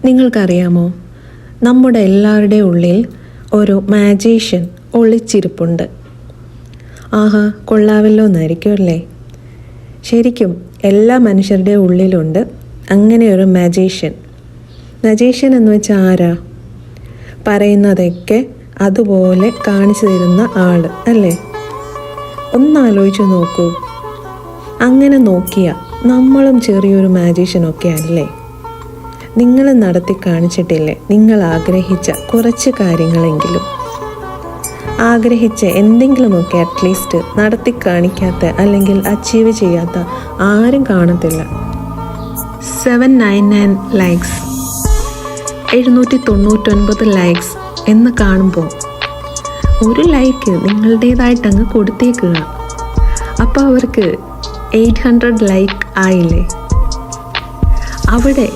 നിങ്ങൾക്കറിയാമോ, നമ്മുടെ എല്ലാവരുടെ ഉള്ളിൽ ഒരു മാജീഷ്യൻ ഒളിച്ചിരിപ്പുണ്ട്. ആഹാ, കൊള്ളാവല്ലോ എന്നായിരിക്കും അല്ലേ? ശരിക്കും എല്ലാ മനുഷ്യരുടെ ഉള്ളിലുണ്ട് അങ്ങനെ ഒരു മാജീഷ്യൻ. മാജീഷ്യൻ എന്ന് വെച്ചാൽ ആരാ? പറയുന്നതൊക്കെ അതുപോലെ കാണിച്ചു തരുന്ന ആൾ അല്ലേ? ഒന്നാലോചിച്ച് നോക്കൂ. അങ്ങനെ നോക്കിയാൽ നമ്മളും ചെറിയൊരു മാജീഷ്യനൊക്കെ അല്ലേ? നിങ്ങൾ നടത്തി കാണിച്ചിട്ടില്ലേ നിങ്ങൾ ആഗ്രഹിച്ച കുറച്ച് കാര്യങ്ങളെങ്കിലും? ആഗ്രഹിച്ച എന്തെങ്കിലുമൊക്കെ അറ്റ്ലീസ്റ്റ് നടത്തി കാണിക്കാത്ത അല്ലെങ്കിൽ അച്ചീവ് ചെയ്യാത്ത ആരും കാണത്തില്ല. 799 ലൈക്സ്, 799 ലൈക്സ് എന്ന് കാണുമ്പോൾ ഒരു ലൈക്ക് നിങ്ങളുടേതായിട്ടങ്ങ് കൊടുത്തേക്കുക. അപ്പോൾ അവർക്ക് 800 ലൈക്ക് ആയില്ലേ? അവിടെ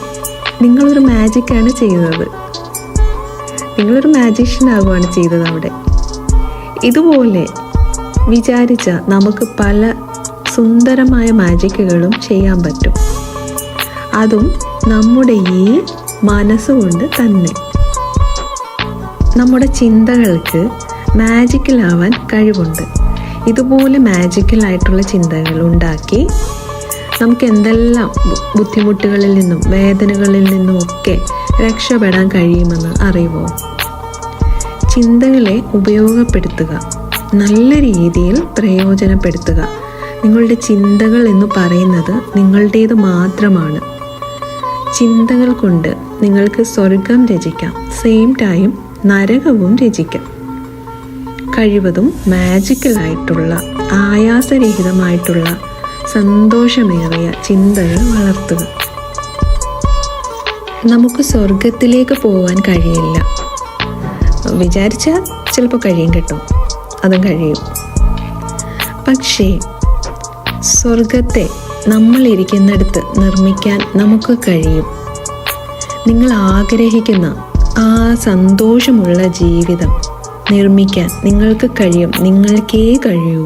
നിങ്ങളൊരു മാജിക്കാണ് ചെയ്തത്. നിങ്ങളൊരു മാജീഷ്യനാകുകയാണ് ചെയ്തത് അവിടെ. ഇതുപോലെ വിചാരിച്ച നമുക്ക് പല സുന്ദരമായ മാജിക്കുകളും ചെയ്യാൻ പറ്റും. അതും നമ്മുടെ ഈ മനസ്സുകൊണ്ട് തന്നെ. നമ്മുടെ ചിന്തകൾക്ക് മാജിക്കലാവാൻ കഴിവുണ്ട്. ഇതുപോലെ മാജിക്കലായിട്ടുള്ള ചിന്തകൾ ഉണ്ടാക്കി നമുക്ക് എന്തെല്ലാം ബുദ്ധിമുട്ടുകളിൽ നിന്നും വേദനകളിൽ നിന്നും ഒക്കെ രക്ഷപ്പെടാൻ കഴിയുമെന്ന് അറിയുമോ? ചിന്തകളെ ഉപയോഗപ്പെടുത്തുക, നല്ല രീതിയിൽ പ്രയോജനപ്പെടുത്തുക. നിങ്ങളുടെ ചിന്തകൾ എന്ന് പറയുന്നത് നിങ്ങളുടേത് മാത്രമാണ്. ചിന്തകൾ കൊണ്ട് നിങ്ങൾക്ക് സ്വർഗം രചിക്കാം, സെയിം ടൈം നരകവും രചിക്കാം. കഴിവതും മാജിക്കലായിട്ടുള്ള, ആയാസരഹിതമായിട്ടുള്ള, സന്തോഷമേറിയ ചിന്തകൾ വളർത്തുക. നമുക്ക് സ്വർഗത്തിലേക്ക് പോകാൻ കഴിയില്ല. വിചാരിച്ചാൽ ചിലപ്പോൾ കഴിയും കേട്ടോ, അതും കഴിയും. പക്ഷേ സ്വർഗത്തെ നമ്മൾ ഇരിക്കുന്നിടത്ത് നിർമ്മിക്കാൻ നമുക്ക് കഴിയും. നിങ്ങൾ ആഗ്രഹിക്കുന്ന ആ സന്തോഷമുള്ള ജീവിതം നിർമ്മിക്കാൻ നിങ്ങൾക്ക് കഴിയും. നിങ്ങൾക്കേ കഴിയൂ.